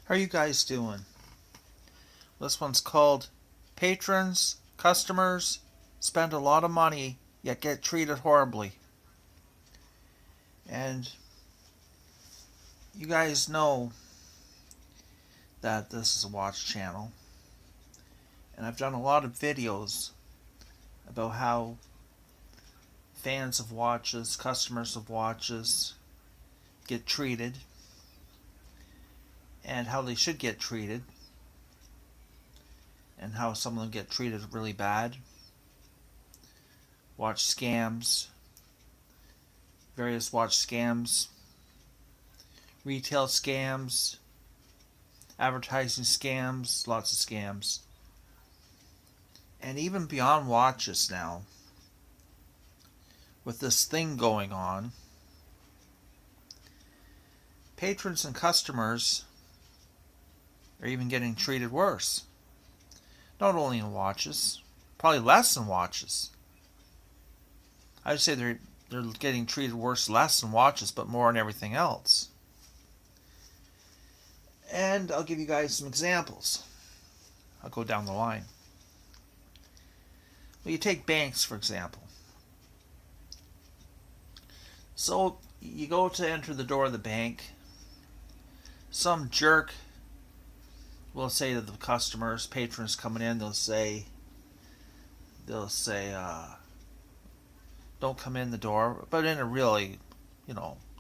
How are you guys doing? This one's called Patrons, Customers Spend a Lot of Money Yet Get Treated Horribly. And you guys know that this is a watch channel. And I've done a lot of videos about how fans of watches, customers of watches get treated and how they should get treated and how some of them get treated really bad. Watch scams, various watch scams, retail scams, advertising scams, lots of scams. And even beyond watches now, with this thing going on, patrons and customers are even getting treated worse. Not only in watches, probably less in watches. I would say they're getting treated worse less in watches, but more in everything else. And I'll give you guys some examples. I'll go down the line. Well, you take banks, for example. So you go to enter the door of the bank. Some jerk will say to the customers, patrons coming in, they'll say, don't come in the door, but in a really,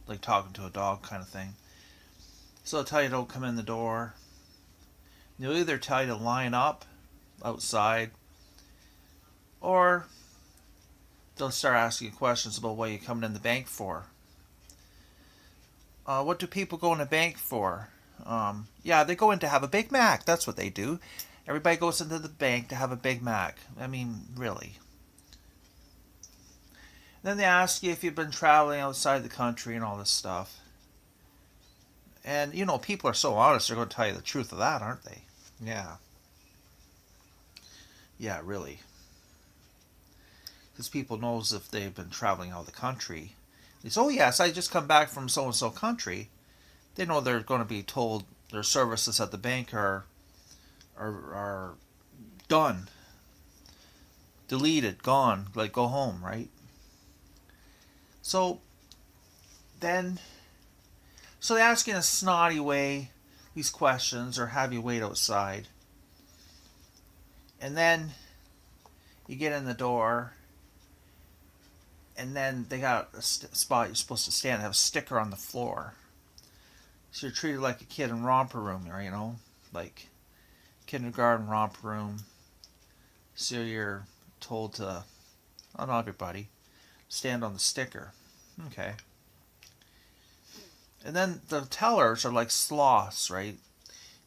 like talking to a dog kind of thing. So they'll tell you don't come in the door. They'll either tell you to line up outside, or they'll start asking you questions about what you're coming in the bank for. What do people go in the bank for? They go in to have a Big Mac. That's what they do. Everybody goes into the bank to have a Big Mac. I mean, really. Then they ask you if you've been traveling outside the country and all this stuff. And, people are so honest, they're going to tell you the truth of that, aren't they? Yeah. Yeah, really. Because people knows if they've been traveling out of the country. They say, oh yes, I just come back from so-and-so country. They know they're going to be told their services at the bank are done, deleted, gone, like go home, right? So they ask you in a snotty way these questions or have you wait outside. And then you get in the door, and then they got a spot you're supposed to stand, have a sticker on the floor. So you're treated like a kid in romper room, like kindergarten romper room. So you're told to, not everybody, stand on the sticker. Okay. And then the tellers are like sloths, right?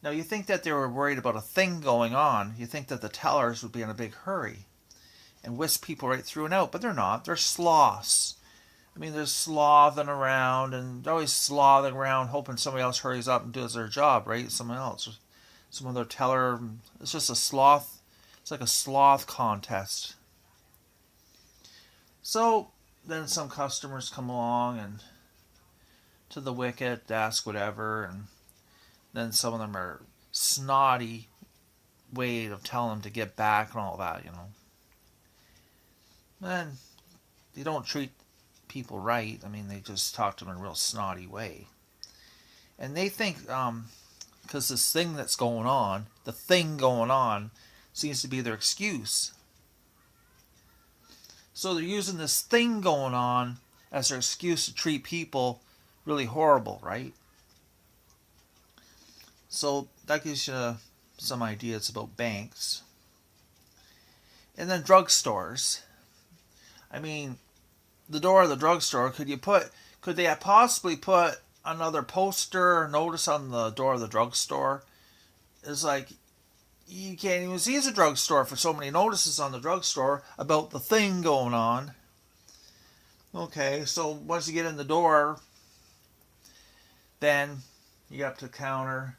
Now you think that they were worried about a thing going on. You think that the tellers would be in a big hurry and whisk people right through and out, but they're not. They're sloths. I mean, they're slothing around, and they're always slothing around, hoping somebody else hurries up and does their job, right? Someone else, some other teller. It's just a sloth. It's like a sloth contest. So then some customers come along and to the wicket, ask whatever, and then some of them are snotty way of telling them to get back and all that, And they don't treat people right. I mean, they just talk to them in a real snotty way. And they think, because this thing that's going on, the thing going on, seems to be their excuse. So they're using this thing going on as their excuse to treat people really horrible, right? So that gives you some ideas about banks. And then drugstores. I mean, the door of the drugstore, could they possibly put another poster or notice on the door of the drugstore? It's like, you can't even see it's a drugstore for so many notices on the drugstore about the thing going on. Okay, so once you get in the door, then you get up to the counter,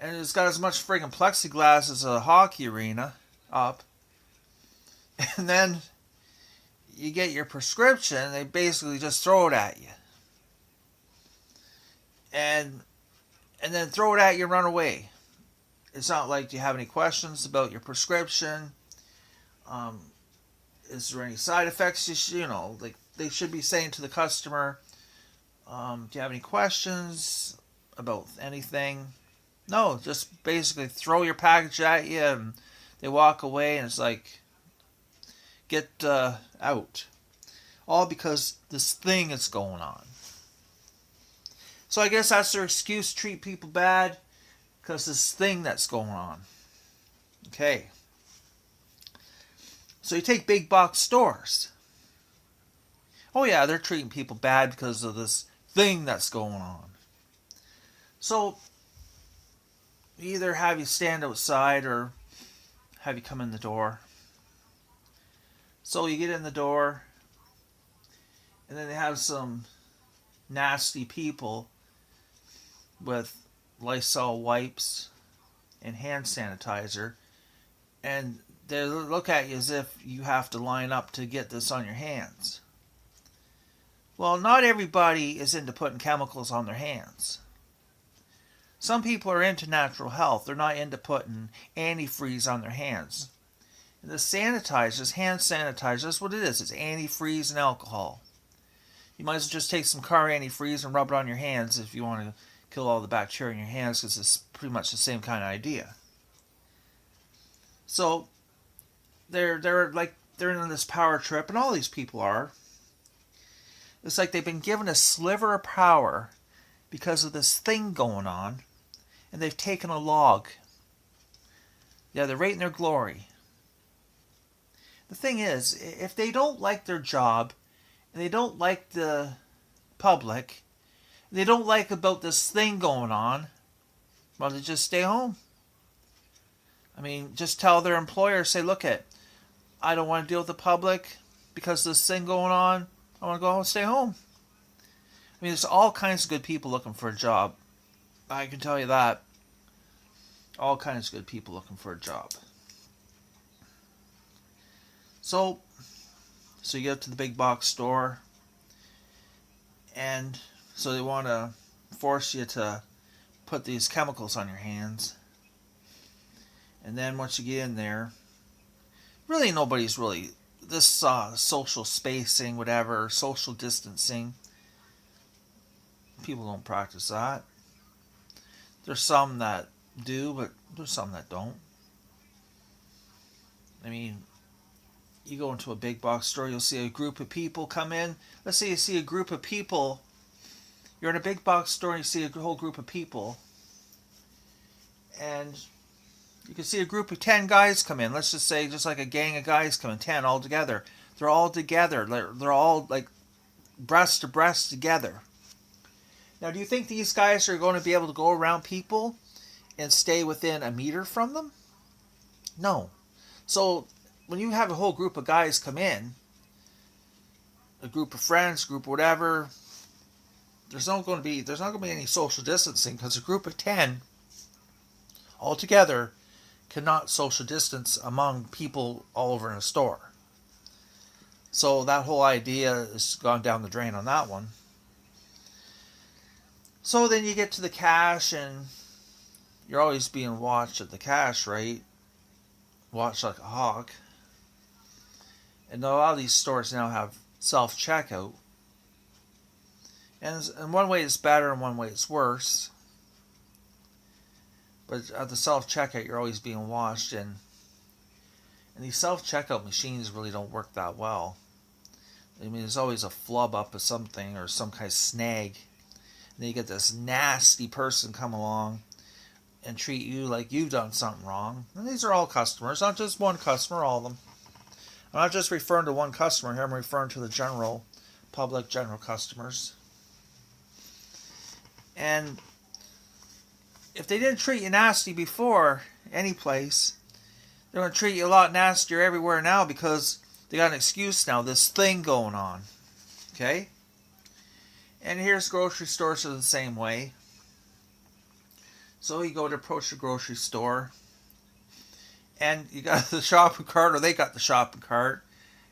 and it's got as much friggin' plexiglass as a hockey arena up. And then you get your prescription, they basically just throw it at you. And and then throw it at you and run away. It's not like, do you have any questions about your prescription? Is there any side effects? Like they should be saying to the customer, do you have any questions about anything? No, just basically throw your package at you and they walk away, and it's like, get out. All because this thing is going on. So I guess that's their excuse, treat people bad, because this thing that's going on. Okay. So you take big box stores. Oh yeah, they're treating people bad because of this thing that's going on. So either have you stand outside or have you come in the door. So you get in the door, and then they have some nasty people with Lysol wipes and hand sanitizer, and they look at you as if you have to line up to get this on your hands. Well, not everybody is into putting chemicals on their hands. Some people are into natural health. They're not into putting antifreeze on their hands. And the sanitizers, hand sanitizer, that's what it is. It's antifreeze and alcohol. You might as well just take some car antifreeze and rub it on your hands if you want to kill all the bacteria in your hands, because it's pretty much the same kind of idea. So they're in this power trip, and all these people are. It's like they've been given a sliver of power because of this thing going on, and they've taken a log. Yeah, they're right in their glory. The thing is, if they don't like their job, and they don't like the public, and they don't like about this thing going on, well, they just stay home. I mean, just tell their employer, say, look I don't want to deal with the public because of this thing going on. I want to go home and stay home. I mean, there's all kinds of good people looking for a job. I can tell you that. All kinds of good people looking for a job. So you get to the big box store, and so they want to force you to put these chemicals on your hands. And then once you get in there, really nobody's really, this social spacing, whatever, social distancing, people don't practice that. There's some that do, but there's some that don't. I mean, you go into a big box store, you'll see a group of people come in. Let's say you see a group of people. You're in a big box store and you see a whole group of people. And you can see a group of 10 guys come in. Let's just say, just like a gang of guys come in, 10 all together. They're all together. They're all like breast to breast together. Now, do you think these guys are going to be able to go around people and stay within a meter from them? No. So when you have a whole group of guys come in, a group of friends, group of whatever, there's not going to be any social distancing, because a group of 10 all together cannot social distance among people all over in a store. So that whole idea has gone down the drain on that one. So then you get to the cash, and you're always being watched at the cash, right? Watched like a hawk. And a lot of these stores now have self-checkout. And in one way it's better, in one way it's worse. But at the self-checkout, you're always being watched, and these self-checkout machines really don't work that well. I mean, there's always a flub up of something or some kind of snag. And then you get this nasty person come along and treat you like you've done something wrong. And these are all customers, not just one customer, all of them. I'm not just referring to one customer here, I'm referring to the general public, general customers. And if they didn't treat you nasty before, any place, they're going to treat you a lot nastier everywhere now, because they got an excuse now, this thing going on. Okay? And here's grocery stores are the same way. So you go to approach the grocery store, and you got the shopping cart, or they got the shopping cart,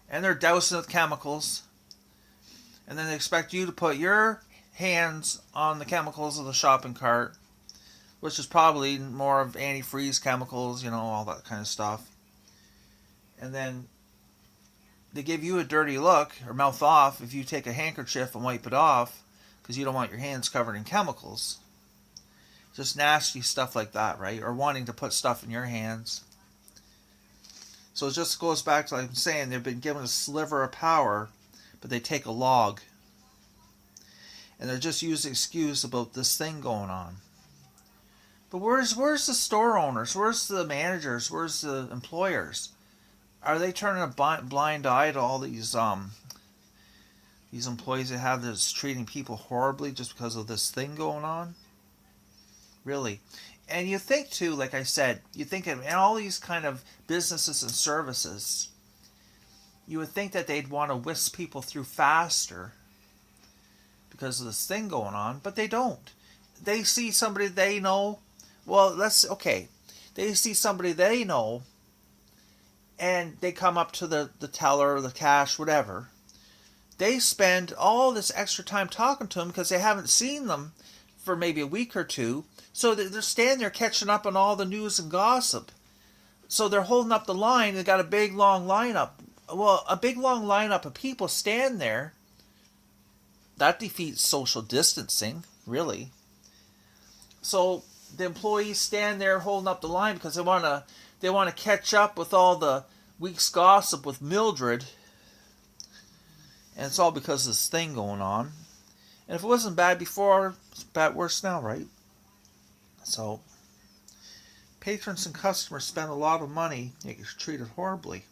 and they're dousing with chemicals. And then they expect you to put your hands on the chemicals of the shopping cart. which is probably more of antifreeze chemicals, all that kind of stuff. And then they give you a dirty look or mouth off if you take a handkerchief and wipe it off because you don't want your hands covered in chemicals. Just nasty stuff like that, right? Or wanting to put stuff in your hands. So it just goes back to, like I'm saying, they've been given a sliver of power, but they take a log. And they're just using excuse about this thing going on. But where's the store owners? Where's the managers? Where's the employers? Are they turning a blind eye to all these employees that have this treating people horribly just because of this thing going on? Really? And you think too, like I said, you think in all these kind of businesses and services, you would think that they'd want to whisk people through faster because of this thing going on, but they don't. They see somebody they know. Well, they see somebody they know, and they come up to the teller, the cash, whatever. They spend all this extra time talking to them because they haven't seen them for maybe a week or two. So they're standing there catching up on all the news and gossip. So they're holding up the line. They've got a big, long lineup. Well, a big, long lineup of people stand there. That defeats social distancing, really. So the employees stand there holding up the line because they want to catch up with all the week's gossip with Mildred. And it's all because of this thing going on. And if it wasn't bad before, it's bad worse now, right? So, patrons and customers spend a lot of money and get treated horribly.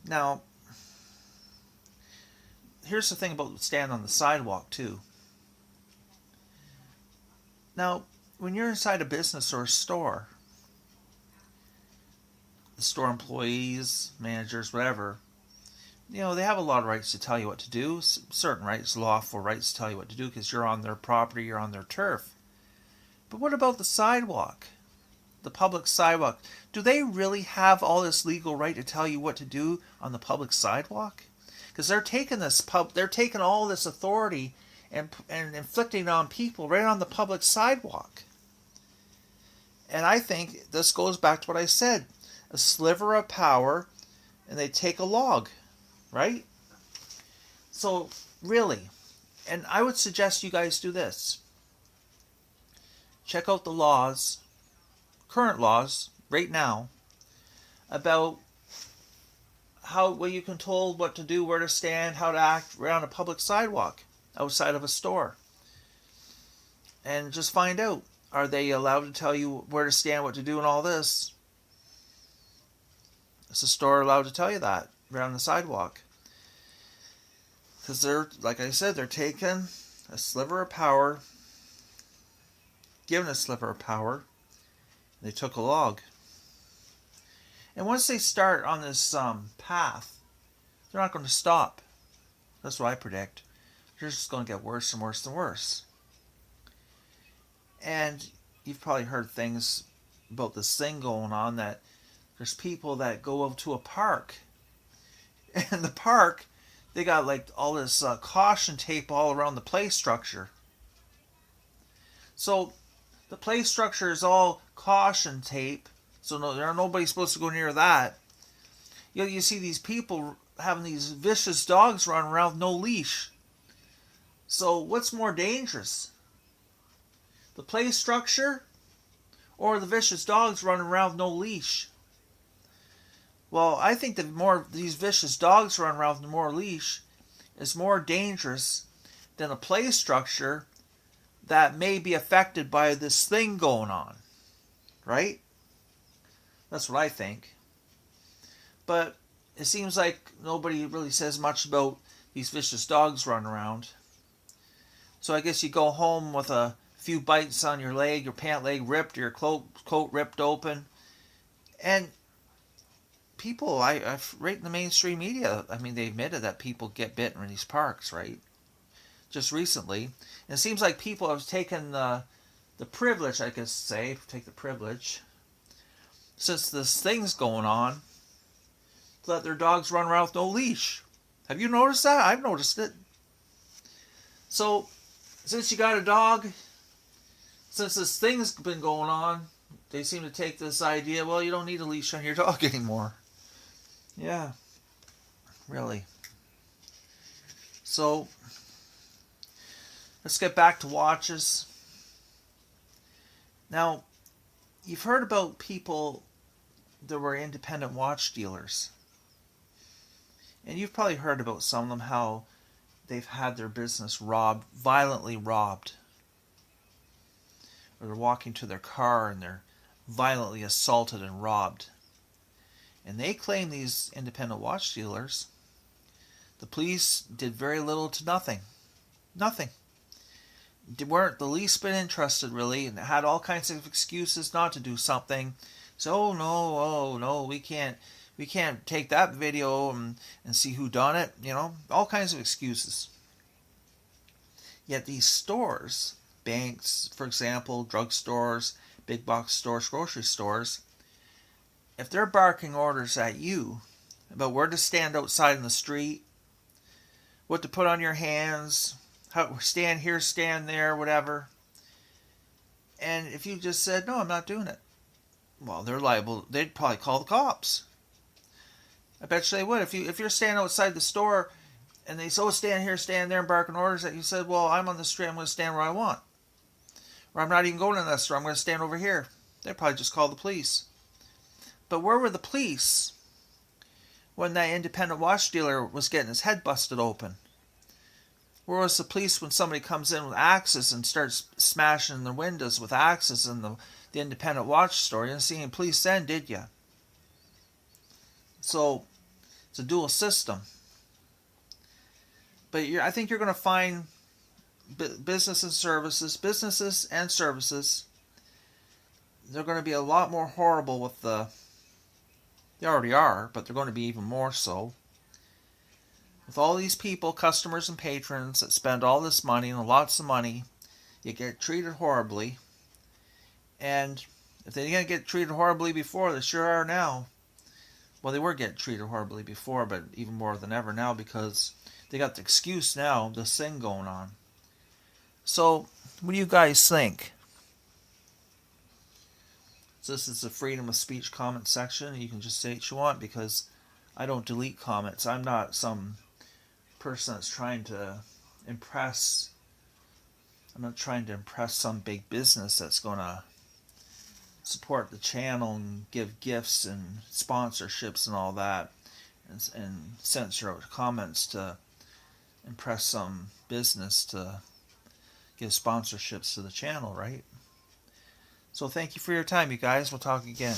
Now, here's the thing about standing on the sidewalk, too. Now, when you're inside a business or a store, the store employees, managers, whatever, they have a lot of rights to tell you what to do. Certain rights, lawful rights to tell you what to do because you're on their property, you're on their turf. But what about the sidewalk? The public sidewalk. Do they really have all this legal right to tell you what to do on the public sidewalk? Because they're taking all this authority and inflicting it on people right on the public sidewalk. And I think this goes back to what I said. A sliver of power, and they take a log, right? So, really, and I would suggest you guys do this. Check out the laws, current laws, right now, about what you can told what to do, where to stand, how to act around a public sidewalk outside of a store. And just find out, are they allowed to tell you where to stand, what to do, and all this? Is the store allowed to tell you that around the sidewalk? Because they're, like I said, they're taking a sliver of power, given a sliver of power, they took a log. And once they start on this path, they're not going to stop. That's what I predict. They're just going to get worse and worse and worse. And you've probably heard things about this thing going on, that there's people that go up to a park. And the park, they got like all this caution tape all around the play structure. So the play structure is all caution tape, so nobody's supposed to go near that. You see these people having these vicious dogs running around with no leash. So what's more dangerous? The play structure or the vicious dogs running around with no leash? Well, I think the more these vicious dogs run around with more leash is more dangerous than a play structure that may be affected by this thing going on. Right? That's what I think. But it seems like nobody really says much about these vicious dogs running around. So I guess you go home with a few bites on your leg, your pant leg ripped, your coat ripped open. And people, right in the mainstream media, I mean, they admitted that people get bitten in these parks, right? Just recently. And it seems like people have taken the privilege, I guess take the privilege, since this thing's going on, to let their dogs run around with no leash. Have you noticed that? I've noticed it. So, since you got a dog since this thing's been going on, they seem to take this idea, well, you don't need a leash on your dog anymore. Yeah, really. So, let's get back to watches. Now, you've heard about people that were independent watch dealers. And you've probably heard about some of them, how they've had their business robbed, violently robbed. Or they're walking to their car and they're violently assaulted and robbed. And they claim, these independent watch dealers, the police did very little to nothing. Nothing. They weren't the least bit interested, really, and had all kinds of excuses not to do something. So, oh no, we can't take that video and see who done it. You know, all kinds of excuses. Yet these stores, banks, for example, drugstores, big box stores, grocery stores, if they're barking orders at you about where to stand outside in the street, what to put on your hands, how stand here, stand there, whatever, and if you just said, no, I'm not doing it, well, they're liable. They'd probably call the cops. I bet you they would. If you're standing outside the store and they say, oh, stand here, stand there, and barking orders at you, said, well, I'm on the street, I'm going to stand where I want. Or I'm not even going in that store, I'm going to stand over here. They'd probably just call the police. But where were the police when that independent watch dealer was getting his head busted open? Where was the police when somebody comes in with axes and starts smashing the windows with axes in the independent watch store? You didn't see any police then, did you? So, it's a dual system. But I think you're going to find businesses and services, they're going to be a lot more horrible with they already are, but they're going to be even more so. With all these people, customers and patrons that spend all this money, and lots of money, you get treated horribly. And if they didn't get treated horribly before, they sure are now. Well, they were getting treated horribly before, but even more than ever now, because they got the excuse now, this thing going on. So, what do you guys think? So this is the freedom of speech comment section. You can just say what you want, because I don't delete comments. I'm not some person that's trying to impress. I'm not trying to impress some big business that's going to support the channel and give gifts and sponsorships and all that, and censor out comments to impress some business to give sponsorships to the channel, right? So thank you for your time, you guys. We'll talk again.